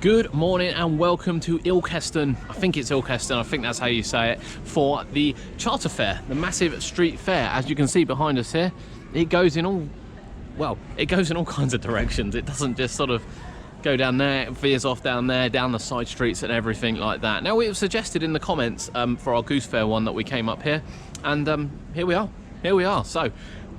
Good morning and welcome to Ilkeston. I think it's Ilkeston, I think that's how you say it, for the charter fair, the massive street fair. As you can see behind us here, it goes in all, well, it goes in all kinds of directions. It doesn't just sort of go down there, it veers off down there, down the side streets and everything like that. Now, it was suggested in the comments for our Goose Fair one that we came up here, and here we are. So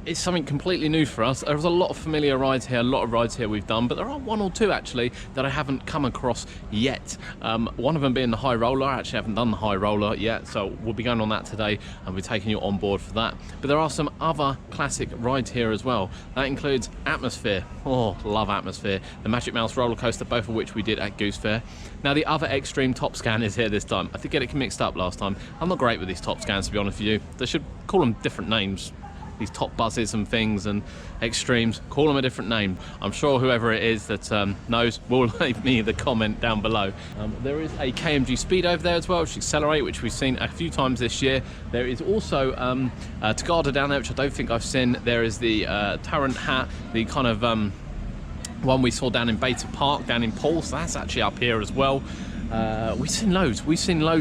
it's something completely new for us. There's a lot of familiar rides here, a lot of rides here we've done, but there are one or two actually that I haven't come across yet. One of them being the high roller. I actually haven't done the high roller yet, so we'll be going on that today and we're taking you on board for that. But there are some other classic rides here as well. That includes Atmosphere. Oh, love Atmosphere. The Magic Mouse roller coaster, both of which we did at Goose Fair. Now the other extreme top scan is here this time. I did get it mixed up last time. I'm not great with these top scans, to be honest with you. They should call them different names. These top buzzes and things and extremes, call them a different name. I'm sure whoever it is that knows will leave me the comment down below. There is a KMG Speed over there as well, which is Accelerate, which we've seen a few times this year. There is also Tagada down there, which I don't think I've seen. There is the Tarrant Hat, the kind of one we saw down in Beta Park, down in Paul, so that's actually up here as well. We've seen loads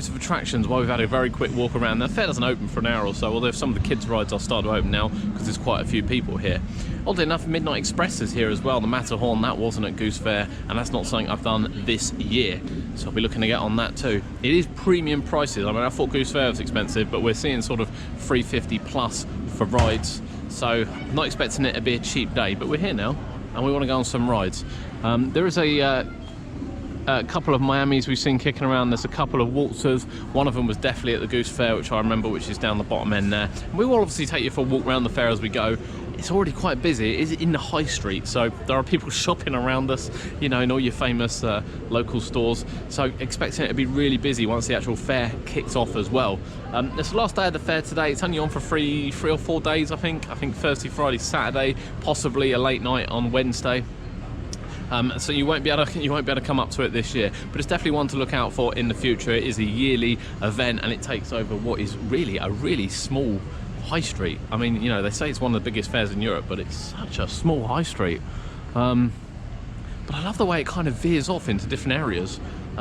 of attractions while we've had a very quick walk around. The fair doesn't open for an hour or so, although some of the kids' rides are starting to open now because there's quite a few people here. Oddly enough, Midnight Express is here as well, the Matterhorn. That wasn't at Goose Fair, and that's not something I've done this year, so I'll be looking to get on that too. It is premium prices. I mean, I thought Goose Fair was expensive, but we're seeing sort of $350 plus for rides, so I'm not expecting it to be a cheap day, but we're here now and we want to go on some rides. There is a couple of Miamis we've seen kicking around. There's a couple of waltzers. One of them was definitely at the Goose Fair, which I remember, which is down the bottom end there. And we will obviously take you for a walk around the fair as we go. It's already quite busy. It is in the high street, so there are people shopping around us, you know, in all your famous local stores. So expecting it to be really busy once the actual fair kicks off as well. It's the last day of the fair today. It's only on for three or four days, I think Thursday, Friday, Saturday, possibly a late night on Wednesday. So you won't be able to come up to it this year, but it's definitely one to look out for in the future. It is a yearly event, and it takes over what is really a really small high street. I mean, you know, they say it's one of the biggest fairs in Europe, but it's such a small high street. But I love the way it kind of veers off into different areas.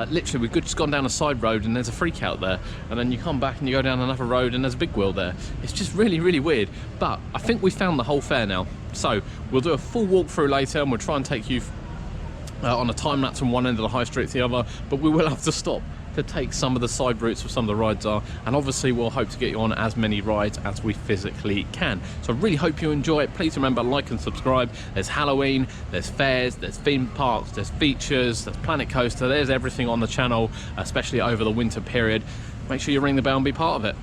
Literally, we've just gone down a side road and there's a freak out there, and then you come back and you go down another road and there's a big wheel there. It's just really, really weird. But I think we found the whole fair now, so we'll do a full walkthrough later, and we'll try and take you on a time lapse from one end of the high street to the other, but we will have to stop to take some of the side routes where some of the rides are, and obviously we'll hope to get you on as many rides as we physically can. So I really hope you enjoy it. Please remember, like and subscribe. There's Halloween, there's fairs, there's theme parks, there's features, there's Planet Coaster, there's everything on the channel, especially over the winter period. Make sure you ring the bell and be part of it.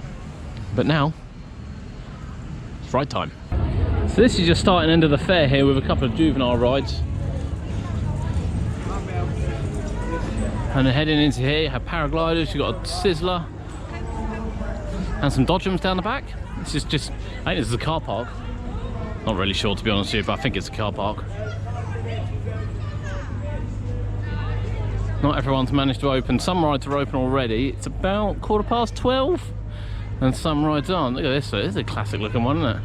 But now it's ride time. So this is just starting end of the fair here with a couple of juvenile rides. And then heading into here, you have paragliders, you've got a Sizzler, and some Dodgems down the back. This is just, I think this is a car park. Not really sure, to be honest with you, but I think it's a car park. Not everyone's managed to open. Some rides are open already. It's about 12:15, and some rides aren't. Look at this, this is a classic looking one, isn't it?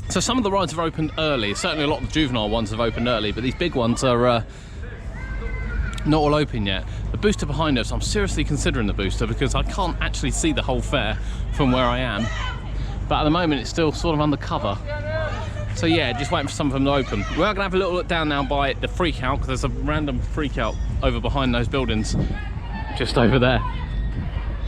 So some of the rides have opened early. Certainly a lot of the juvenile ones have opened early, but these big ones are not all open yet. The booster behind us, I'm seriously considering the booster because I can't actually see the whole fair from where I am. But at the moment it's still sort of undercover. So yeah, just waiting for some of them to open. We are gonna have a little look down now by the freak out, because there's a random freak out over behind those buildings, just over there.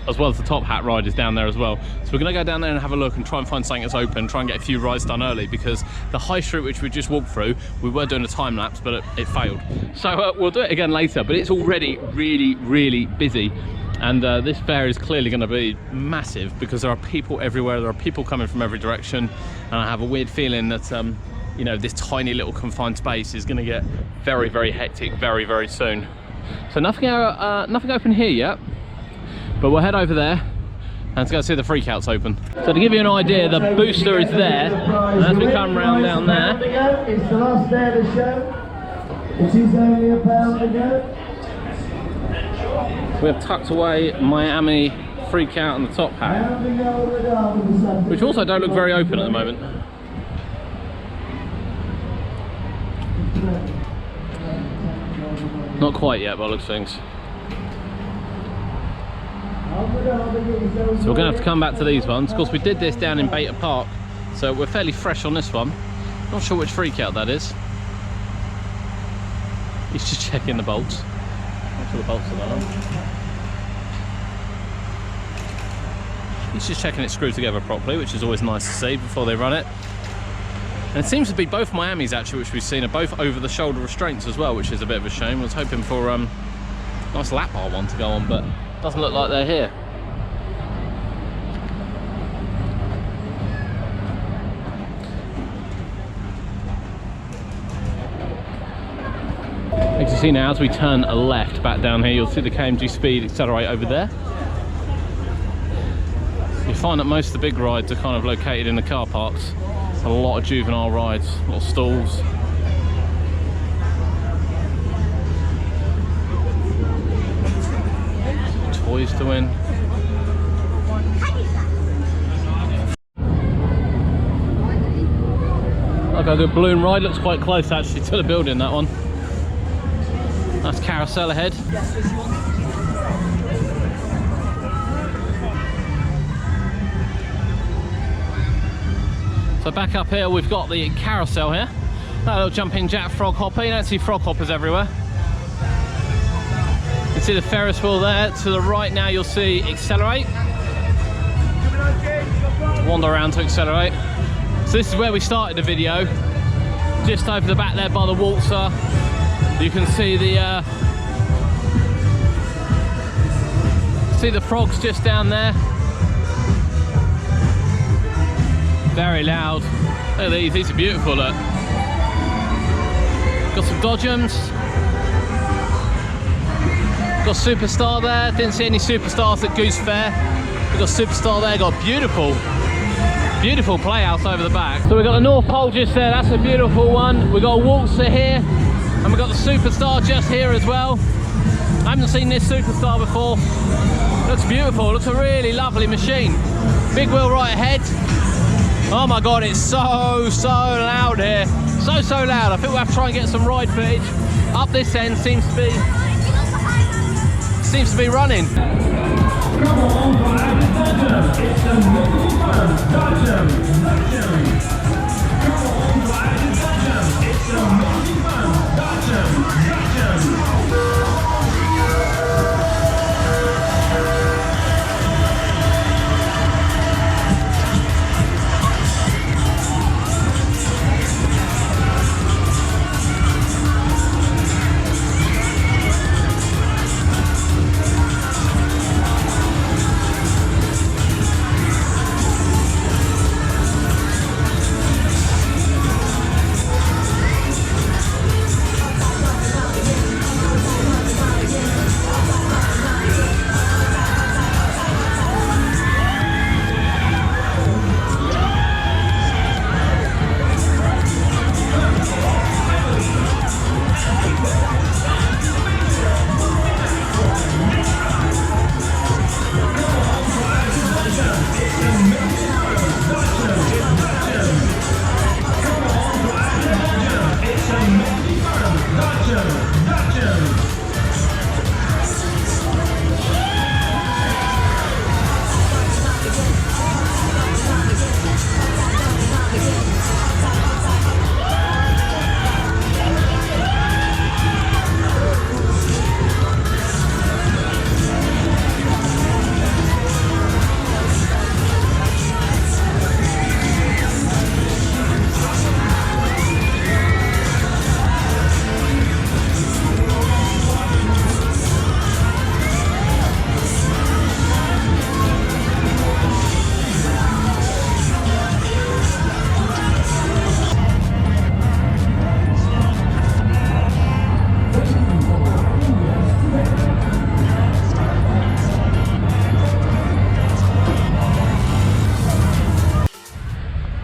As well as the Top Hat ride is down there as well. So we're gonna go down there and have a look and try and find something that's open, try and get a few rides done early, because the high street which we just walked through, we were doing a time lapse, but it failed. So we'll do it again later, but it's already really, really busy. And this fair is clearly gonna be massive because there are people everywhere, there are people coming from every direction, and I have a weird feeling that you know, this tiny little confined space is gonna get very, very hectic very, very soon. So nothing open here yet. But we'll head over there and let's go see the freakouts open. So to give you an idea, the booster is there, and as we come round down there, it's the last day of the show. It is only £1 to go. we have tucked away Miami freak out on the top hat, which also don't look very open at the moment. Not quite yet, by the looks of things. So we're going to have to come back to these ones. Of course, we did this down in Beta Park, so we're fairly fresh on this one. Not sure which freak out that is. He's just checking the bolts. Make sure the bolts are on. He's just checking it's screwed together properly, which is always nice to see before they run it. And it seems to be both Miamis actually, which we've seen, are both over the shoulder restraints as well, which is a bit of a shame. I was hoping for a nice lap bar one to go on, but it doesn't look like they're here. As you see now, as we turn left back down here, you'll see the KMG Speed accelerate over there. You find that most of the big rides are kind of located in the car parks. A lot of juvenile rides, a lot of stalls. Toys to win. Like a good balloon ride, looks quite close actually to the building, that one. Nice carousel ahead. So back up here we've got the carousel here. That little jumping jack frog hopper. You don't see frog hoppers everywhere. You can see the Ferris wheel there. To the right now you'll see accelerate. Wander around to accelerate. So this is where we started the video. Just over the back there by the waltzer. You can see the frogs just down there. Very loud. Look at these are beautiful, look. Got some Dodgems. Got Superstar there. Didn't see any Superstars at Goose Fair. We've got Superstar there, got beautiful playhouse over the back. So we've got the North Pole just there, that's a beautiful one. We've got a waltzer here, and we've got the Superstar just here as well. I haven't seen this Superstar before. Looks beautiful, looks a really lovely machine. Big wheel right ahead. Oh my god, it's so loud here. So loud. I think we'll have to try and get some ride footage. Up this end seems to be running. Come on, ride it's a multi-fun Dodgem. Come on, ride it's a multi-fun Dodgem.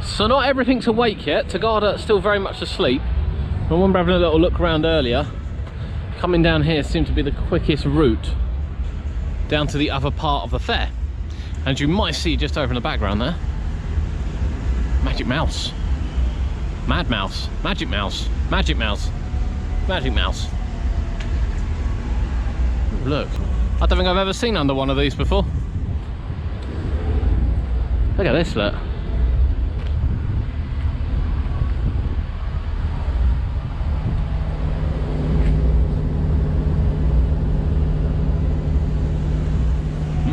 So not everything's awake yet. Tagada's still very much asleep. I remember having a little look around earlier. Coming down here seemed to be the quickest route down to the other part of the fair. And you might see just over in the background there, Magic Mouse. Mad Mouse. Magic Mouse. Magic Mouse. Magic Mouse. Ooh, look. I don't think I've ever seen under one of these before. Look at this, look.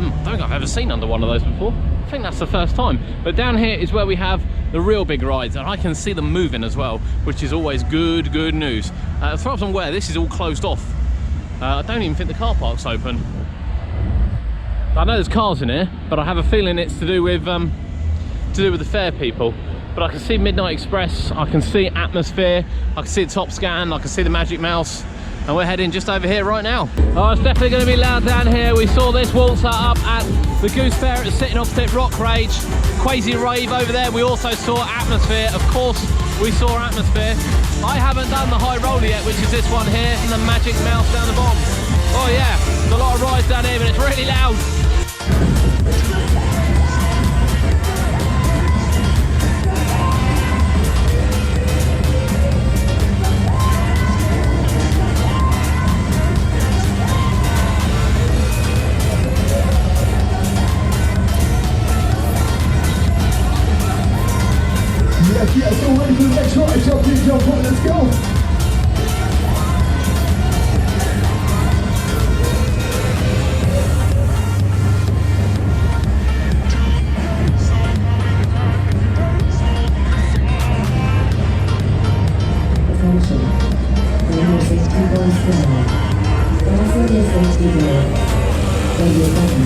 I don't think I've ever seen under one of those before. I think that's the first time. But down here is where we have the real big rides, and I can see them moving as well, which is always good news. As far as I'm aware, this is all closed off. I don't even think the car park's open. I know there's cars in here, but I have a feeling it's to do with the fair people. But I can see Midnight Express, I can see Atmosphere, I can see the Top Scan, I can see the Magic Mouse. And we're heading just over here right now. Oh, it's definitely going to be loud down here. We saw this waltzer up at the Goose Fair at the Sitting Opposite Rock Rage. Crazy Rave over there. We also saw Atmosphere. Of course, we saw Atmosphere. I haven't done the High Roller yet, which is this one here, and the Magic Mouse down the bottom. Oh yeah, there's a lot of rides down here, but it's really loud. Yes, all ready for the next ride. Jump on, let's go. Attention, there is a safety voice signal. Fasten your safety belt. Radio button.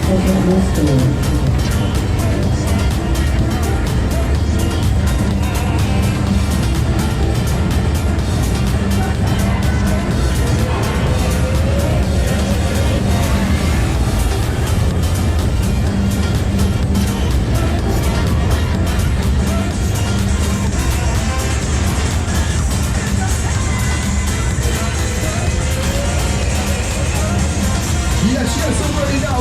Check out your store. Yes, I'm ready now.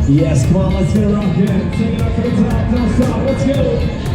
Yes, come on, let's get rocking. Take it up to the top, don't stop, let's go.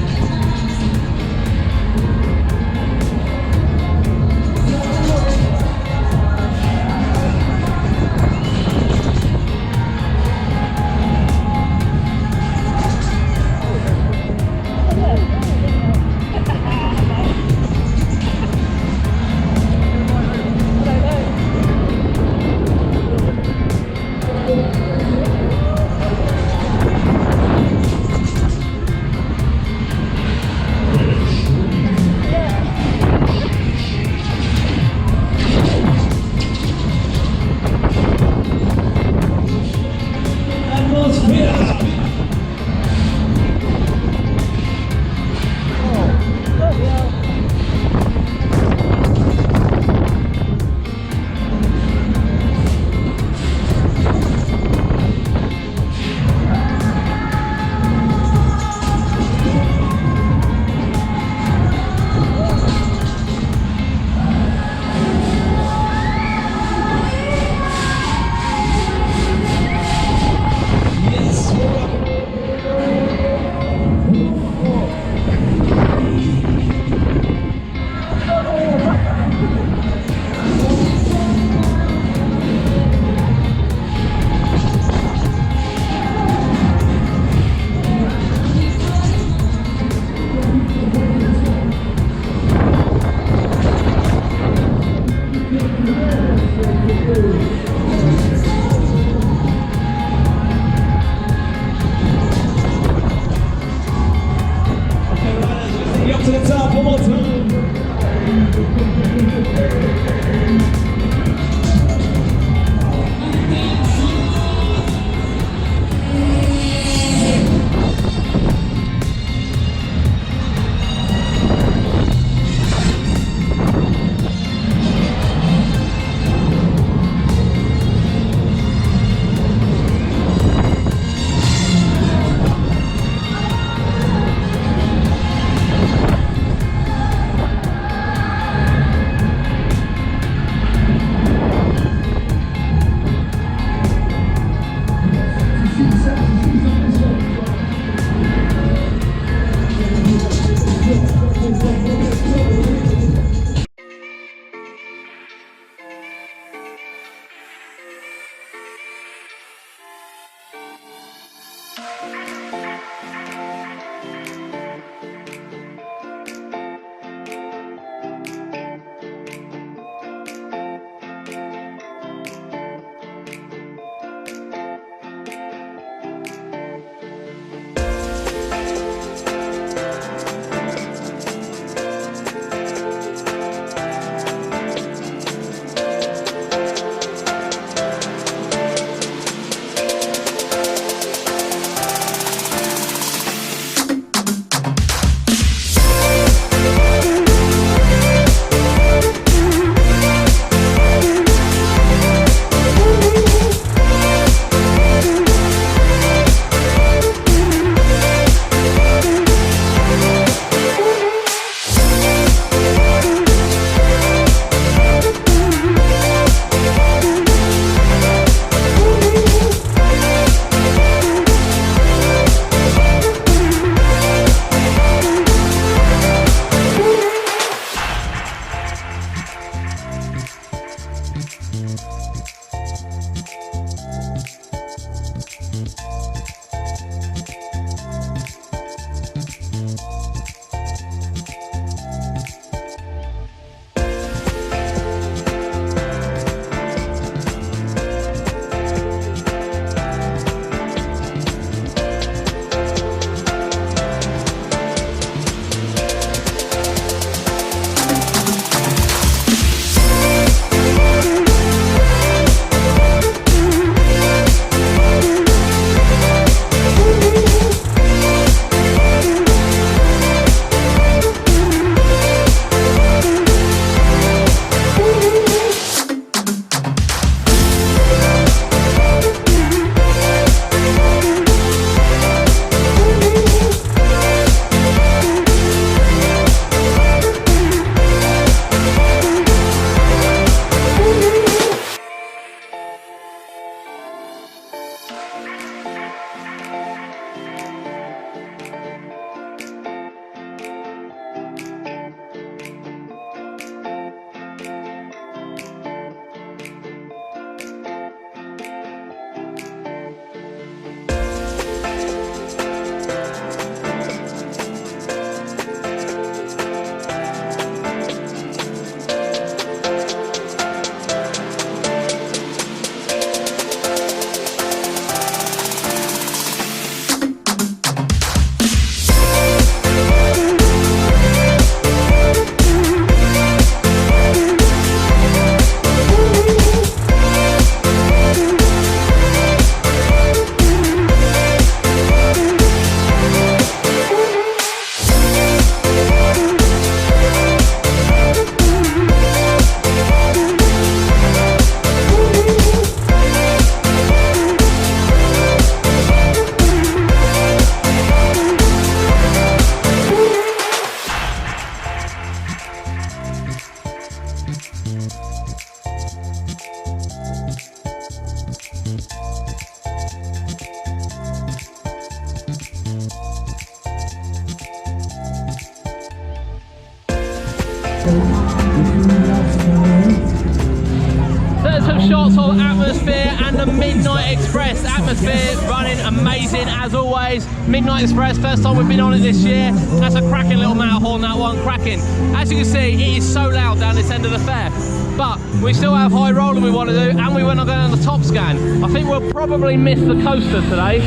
shots of Atmosphere and the Midnight Express. Atmosphere running amazing as always. Midnight Express, first time we've been on it this year. That's a cracking little Matterhorn, that one, cracking. As you can see, it is so loud down this end of the fair. But we still have high roller we want to do, and we want to go on the top scan. I think we'll probably miss the coaster today.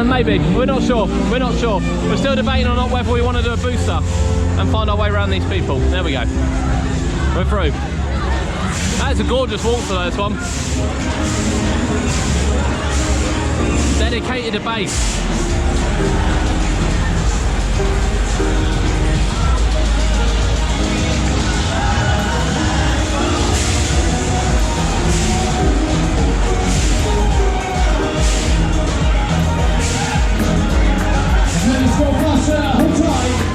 Maybe, we're not sure. We're still debating on whether we want to do a booster and find our way around these people. There we go. We're through. That's a gorgeous walk for this one. Dedicated to base. Let's go faster, hold tight.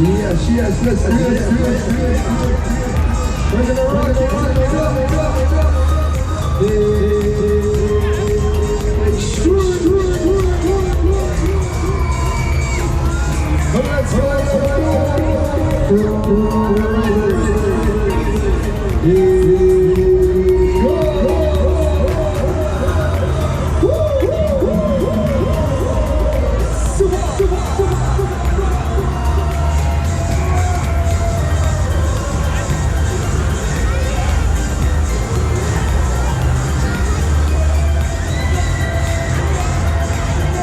Yes, yes, let's do it. We're gonna rock it. Let's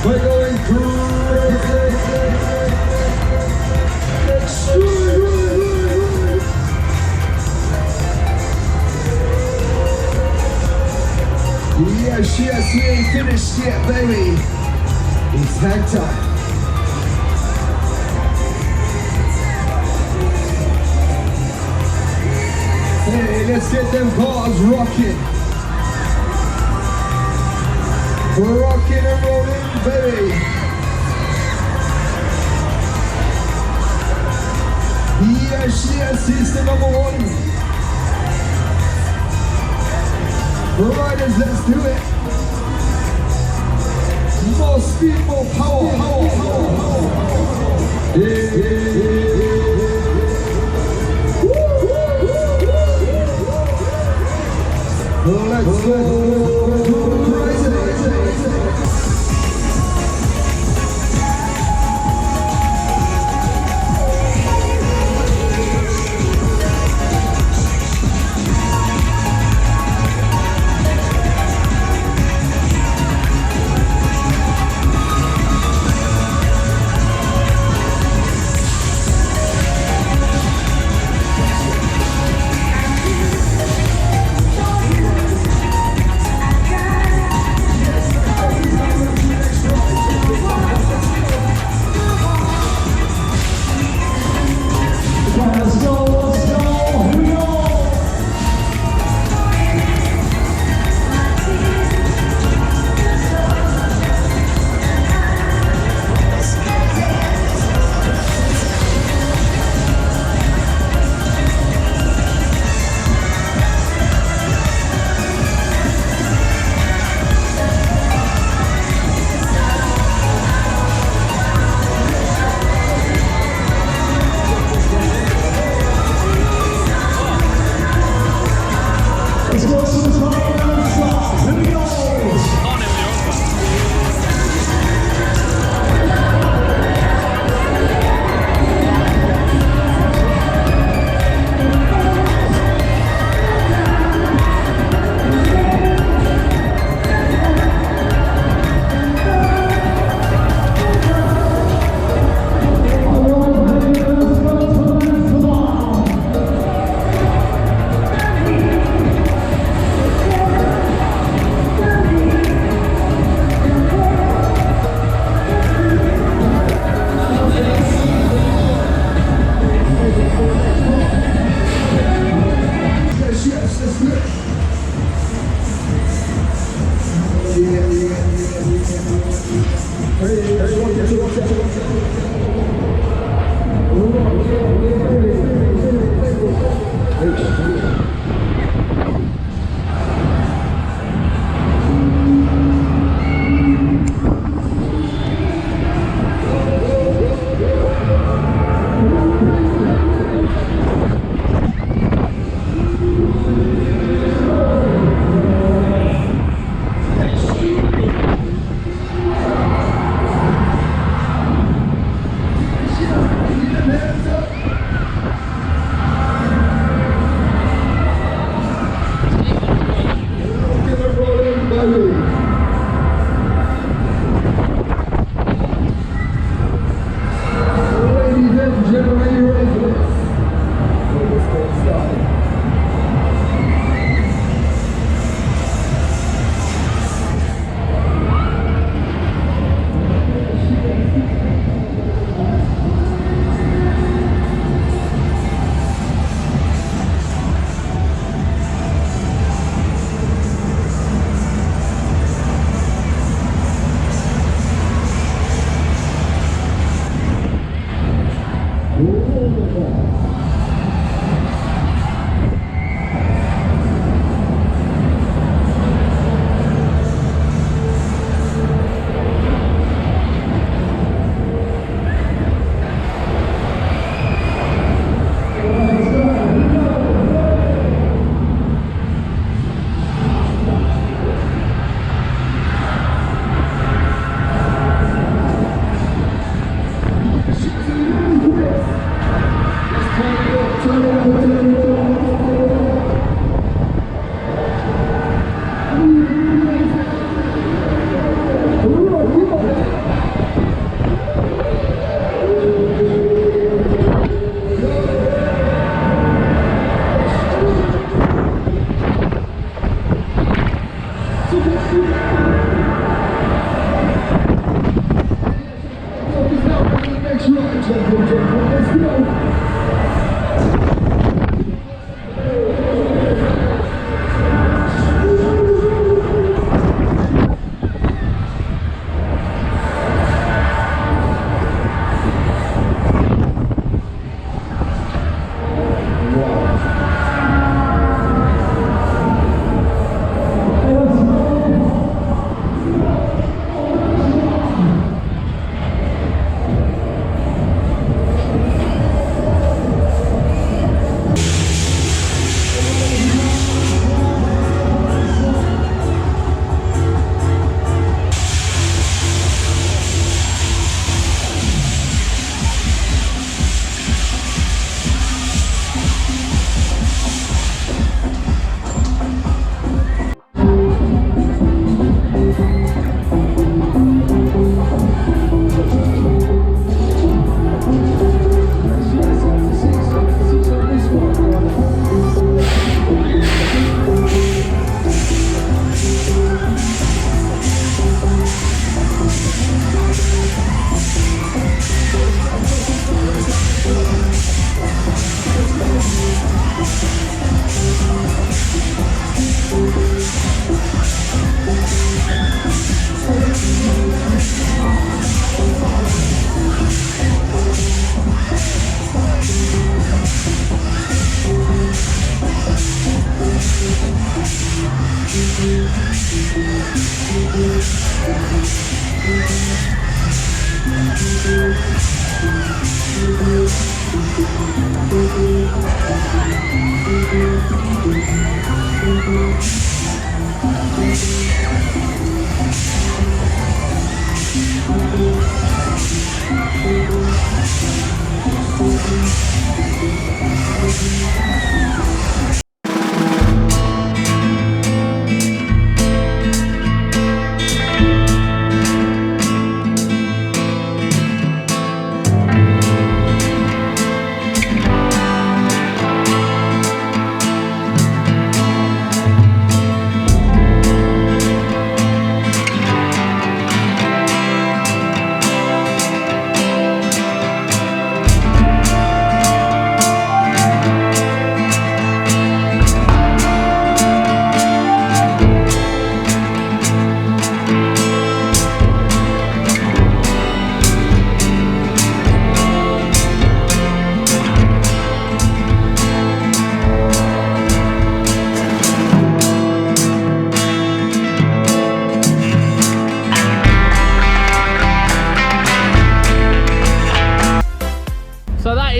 we're going crazy. Yes, yes, we ain't finished yet, baby. It's tag time. Hey, let's get them cars rocking. We're rocking and rolling, baby. Yes, yes, he's the number one. Riders, let's do it. More speed, more power, Let's go.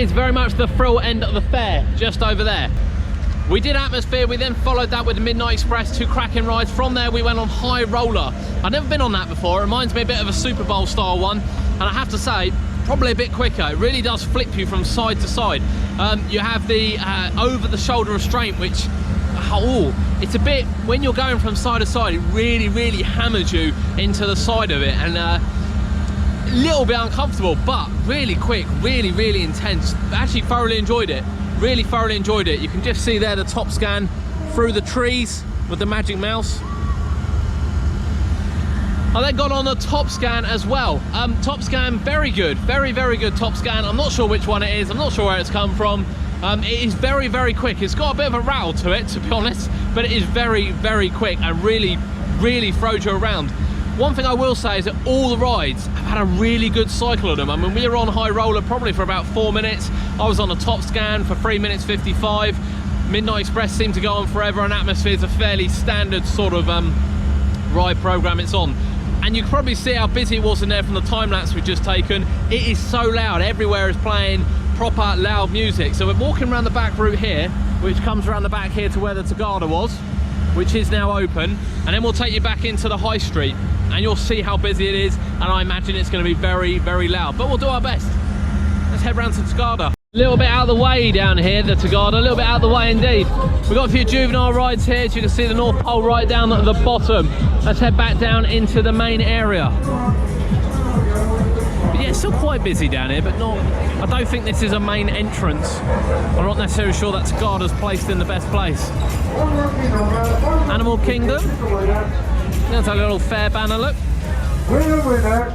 is very much the thrill end of the fair, just over there. We did Atmosphere, we then followed that with the Midnight Express, 2 cracking rides. From there we went on High Roller. I've never been on that before, it reminds me a bit of a Super Bowl style one, and I have to say, probably a bit quicker. It really does flip you from side to side. You have the over the shoulder restraint, which, it's a bit, when you're going from side to side, it really hammers you into the side of it, and a little bit uncomfortable, but really quick, really intense. Actually thoroughly enjoyed it. Really thoroughly enjoyed it. You can just see there the top scan through the trees with the magic mouse. I then got on the top scan as well. Top scan, very good, very good top scan. I'm not sure which one it is, I'm not sure where it's come from. It is very quick. It's got a bit of a rattle to it, to be honest, but it is very quick and really throws you around. One thing I will say is that all the rides have had a really good cycle on them. I mean, we were on high roller probably for about 4 minutes. I was on a top scan for 3 minutes 55. Midnight Express seemed to go on forever, and Atmosphere is a fairly standard sort of ride program it's on. And you can probably see how busy it was in there from the time lapse we've just taken. It is so loud, everywhere is playing proper loud music. So we're walking around the back route here, which comes around the back here to where the Tagada was, which is now open, and then we'll take you back into the high street and you'll see how busy it is, and I imagine it's going to be very, very loud, but we'll do our best. Let's head round to Tagada. A little bit out of the way down here, the Tagada, a little bit out of the way indeed. We've got a few juvenile rides here, as you can see the North Pole right down at the bottom. Let's head back down into the main area. But yeah, it's still quite busy down here, but not, I don't think this is a main entrance. I'm not necessarily sure that Tagada's placed in the best place. Animal Kingdom. There's a little fair banner, look. Winner,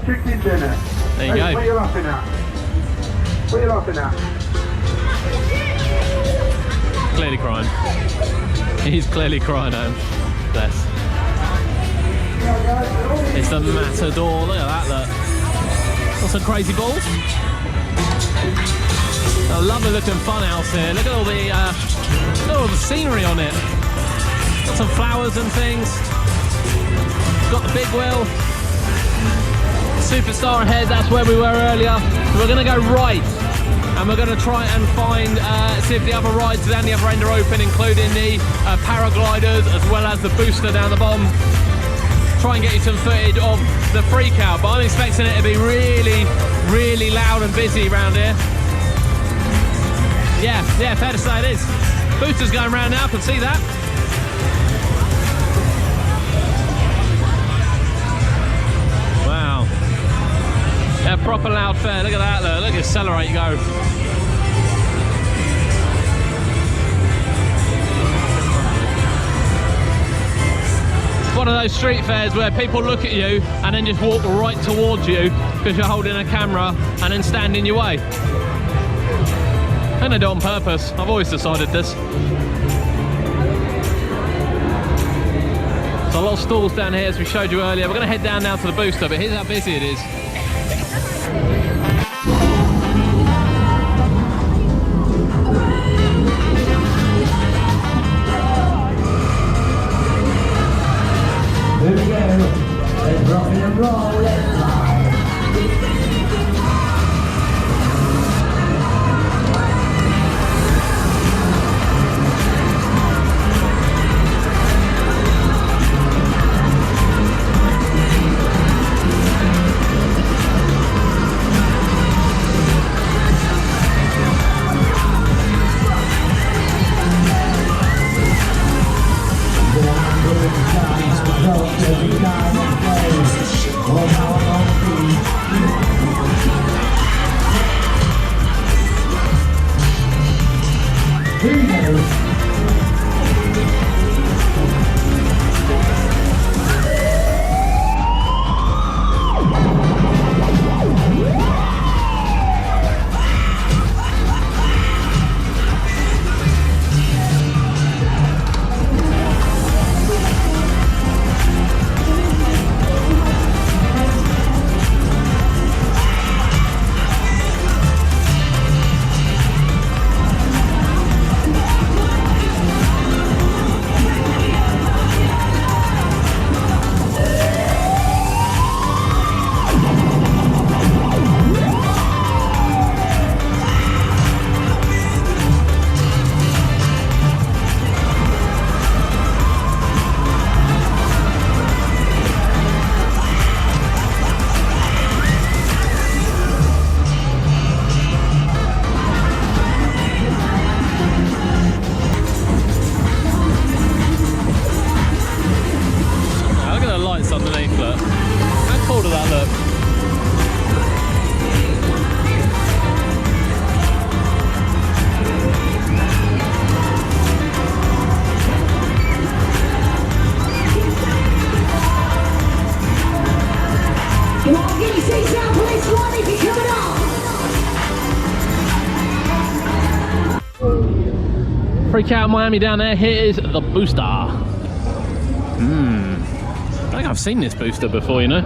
chicken dinner. There you go. What are you laughing at? What are you laughing at? Clearly crying. He's clearly crying home. Bless. It's the Matador. Look at that, look. Got some crazy balls. A lovely looking fun house here. Look at all the scenery on it. Got some flowers and things. Got the big wheel. Superstar ahead, that's where we were earlier. So we're going to go right, and we're going to try and find, see if the other rides down the other end are open, including the paragliders as well as the booster down the bottom. Try and get you some footage of the freak out, but I'm expecting it to be really, really loud and busy around here. Yeah, fair to say it is. Booster's going around now, I can see that. Wow. Yeah, proper loud fair. Look at that, look. Look at accelerate, go. It's one of those street fairs where people look at you and then just walk right towards you because you're holding a camera and then stand in your way. And they do it on purpose. I've always decided this. So a lot of stalls down here, as we showed you earlier. We're going to head down now to the booster, but here's how busy it is. Here we go. Let's rock and roll, let's fly. Freak Out Miami down there. Here is the booster. I think I've seen this booster before, you know.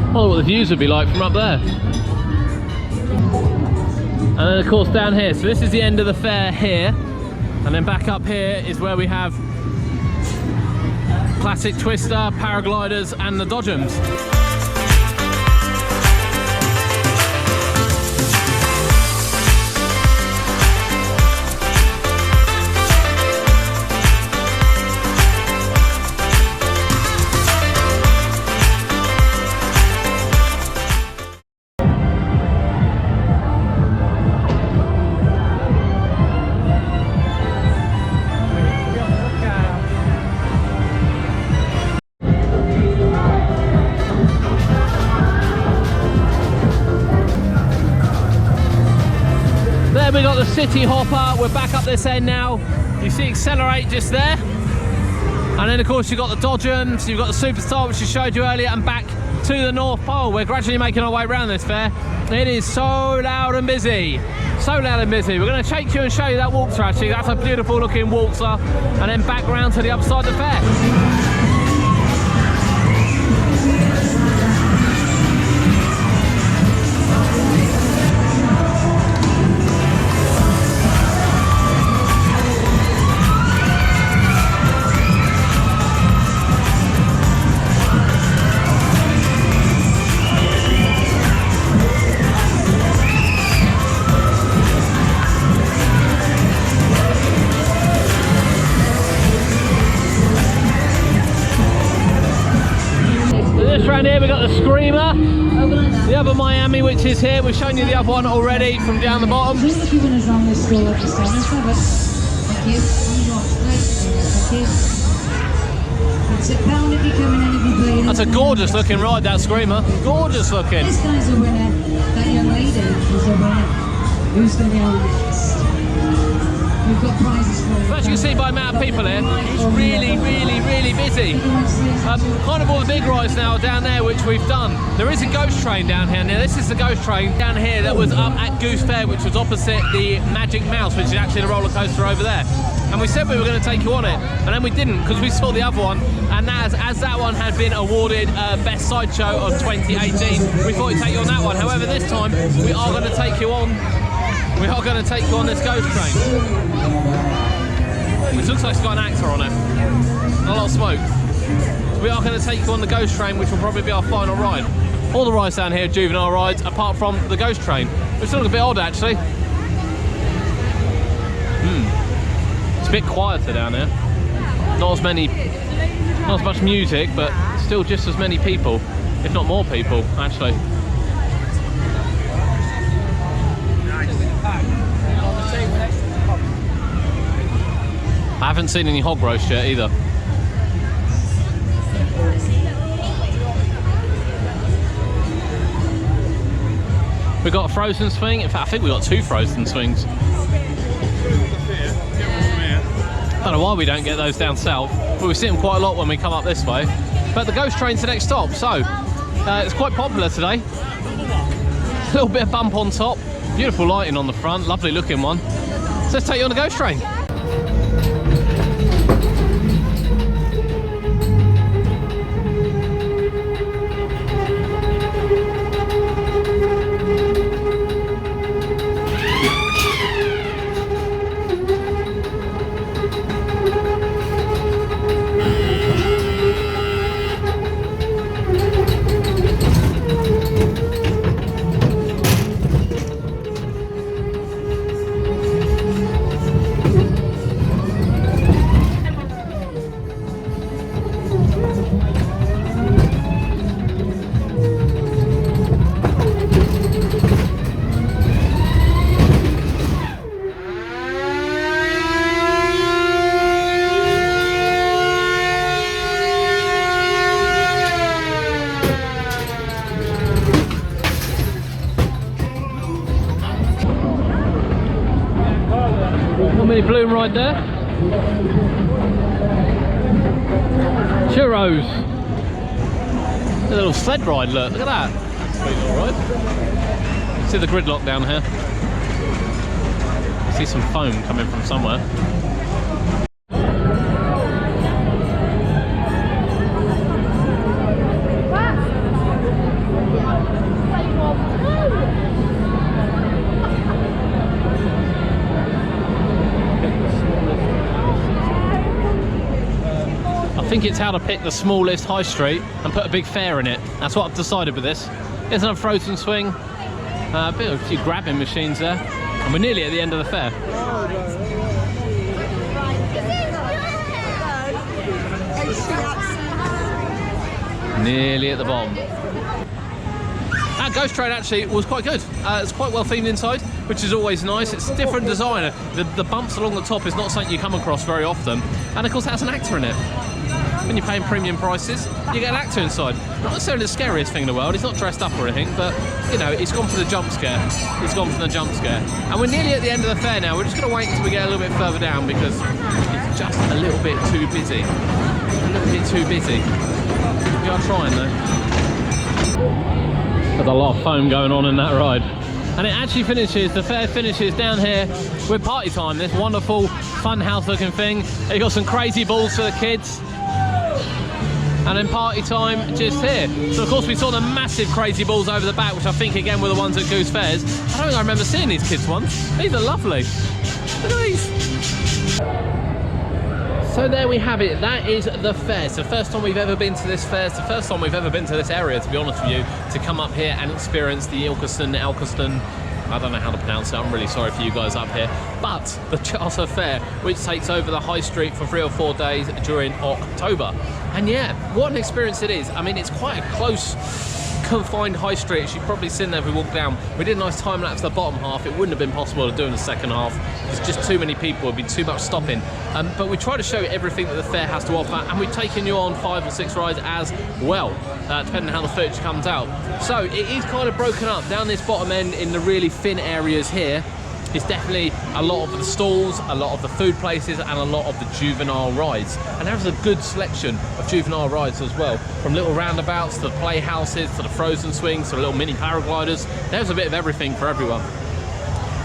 I wonder what the views would be like from up there. And then of course down here, so this is the end of the fair here, and then back up here is where we have classic twister, paragliders and the dodgems. We got the City Hopper, we're back up this end now. You see Accelerate just there. And then of course you've got the Dodgems, you've got the Superstar which I showed you earlier, and back to the North Pole. We're gradually making our way around this fair. It is so loud and busy. So loud and busy. We're going to take you and show you that waltzer actually. That's a beautiful looking waltzer. And then back round to the other side of the fair. Here we've got the Screamer, the other Miami which is here. We've shown you the other one already from down the bottom. That's a gorgeous looking ride, that Screamer. Gorgeous looking. This guy's a winner. That young lady is a winner. Who's going to be on next? We've got prizes for you. As you can see by the amount of people here, it's really busy. Kind of all the big rides now are down there, which we've done. There is a ghost train down here. Now this is the ghost train down here that was up at Goose Fair, which was opposite the Magic Mouse, which is actually the roller coaster over there. And we said we were going to take you on it, and then we didn't because we saw the other one. And as that one had been awarded Best Sideshow of 2018, we thought we'd take you on that one. However, this time we are going to take you on. We are going to take you on this ghost train, which looks like it's got an actor on it. A lot of smoke. So we are going to take you on the ghost train, which will probably be our final ride. All the rides down here are juvenile rides, apart from the ghost train, which looks a bit odd actually. It's a bit quieter down here. Not as much music, but still just as many people, if not more people, actually. I haven't seen any hog roast yet either. We've got a frozen swing. In fact, I think we've got 2 frozen swings. I don't know why we don't get those down south, but we see them quite a lot when we come up this way. But the ghost train's the next stop, so it's quite popular today. A little bit of bump on top, beautiful lighting on the front, lovely looking one. So let's take you on the ghost train. Bloom right there. Churros. A little sled ride, look at that. That's a sweet little ride. See the gridlock down here. see some foam coming from somewhere. I think it's how to pick the smallest high street and put a big fair in it. That's what I've decided with this. There's a frozen swing, a few grabbing machines there, and we're nearly at the end of the fair. Nearly at the bottom. That ghost train actually was quite good. It's quite well themed inside, which is always nice. It's a different design. The bumps along the top is not something you come across very often, and of course it has an actor in it. When you're paying premium prices, you get an actor inside. Not necessarily the scariest thing in the world, he's not dressed up or anything, but you know, he's gone for the jump scare. He's gone for the jump scare. And we're nearly at the end of the fair now. We're just going to wait until we get a little bit further down because it's just a little bit too busy. A little bit too busy. We are trying though. There's a lot of foam going on in that ride. And it actually finishes, the fair finishes down here with party time. This wonderful fun house looking thing. You've got some crazy balls for the kids. And then party time just here. So of course we saw the massive crazy balls over the back, which I think again were the ones at Goose Fairs. I don't think I remember seeing these kids once. These are lovely. Look at these. So there we have it, that is the fair. It's the first time we've ever been to this fair. It's the first time we've ever been to this area, to be honest with you, to come up here and experience the Ilkeston, I don't know how to pronounce it, I'm really sorry for you guys up here. But the Charter Fair, which takes over the high street for 3 or 4 days during October. And yeah, what an experience it is. I mean, it's quite a close, confined high street, as you've probably seen there if we walk down. We did a nice time lapse the bottom half. It wouldn't have been possible to do in the second half. There's just too many people, it'd be too much stopping. But we try to show you everything that the fair has to offer, and we've taken you on 5 or 6 rides as well, depending on how the footage comes out. So it is kind of broken up down this bottom end in the really thin areas here. It's definitely a lot of the stalls, a lot of the food places, and a lot of the juvenile rides. And there's a good selection of juvenile rides as well, from little roundabouts to the playhouses to the frozen swings to the little mini paragliders. There's a bit of everything for everyone.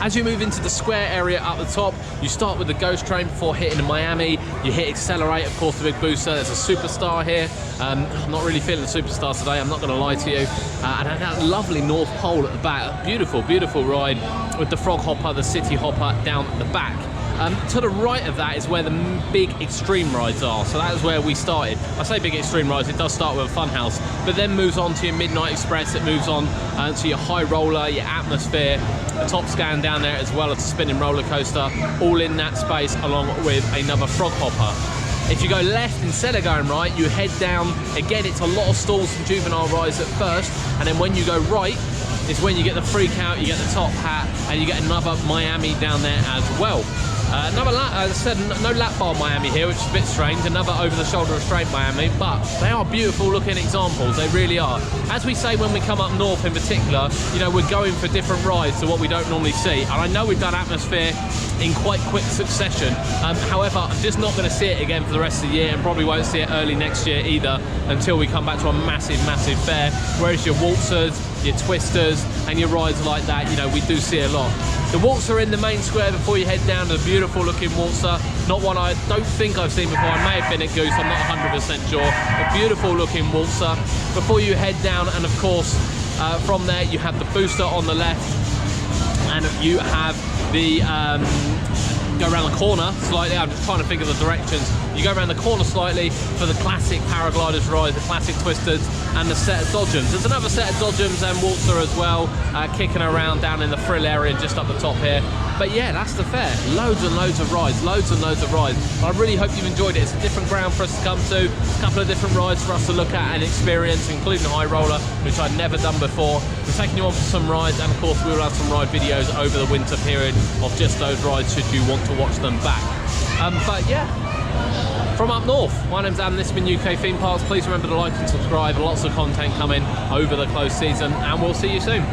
As you move into the square area up the top, you start with the ghost train before hitting Miami. You hit Accelerate, of course, the big booster. There's a Superstar here. I'm not really feeling the Superstar today, I'm not going to lie to you. And that lovely North Pole at the back. Beautiful, beautiful ride with the Frog Hopper, the City Hopper down at the back. To the right of that is where the big extreme rides are. So that is where we started. I say big extreme rides, it does start with a fun house, but then moves on to your Midnight Express, it moves on to your High Roller, your Atmosphere, the Top Scan down there, as well as the spinning roller coaster, all in that space, along with another Frog Hopper. If you go left instead of going right, you head down. Again, it's a lot of stalls and juvenile rides at first, and then when you go right, is when you get the Freak Out, you get the Top Hat, and you get another Miami down there as well. Another lap, as I said, no lap bar Miami here, which is a bit strange, another over-the-shoulder restraint Miami, but they are beautiful looking examples, they really are. As we say when we come up north in particular, you know, we're going for different rides to what we don't normally see, and I know we've done Atmosphere in quite quick succession. However, I'm just not going to see it again for the rest of the year, and probably won't see it early next year either, until we come back to a massive, massive fair, whereas your waltzers, your twisters, and your rides like that, you know, we do see a lot. The waltzer in the main square before you head down to the beautiful looking waltzer. Not one I don't think I've seen before. I may have been at Goose, I'm not 100% sure. A beautiful looking waltzer before you head down, and of course from there you have the booster on the left, and you have the go around the corner slightly. I'm just trying to think of the directions. You go around the corner slightly for the classic paragliders ride, the classic twisters, and the set of dodgems. There's another set of dodgems and waltzer as well, kicking around down in the frill area just up the top here. But yeah, that's the fair. Loads and loads of rides, loads and loads of rides. I really hope you've enjoyed it. It's a different ground for us to come to, a couple of different rides for us to look at and experience, including the High Roller, which I'd never done before. We're taking you on for some rides, and of course we will have some ride videos over the winter period of just those rides should you want to watch them back. But yeah, from up north, my name's Adam, this has been UK Theme Parks. Please remember to like and subscribe, lots of content coming over the close season, and we'll see you soon.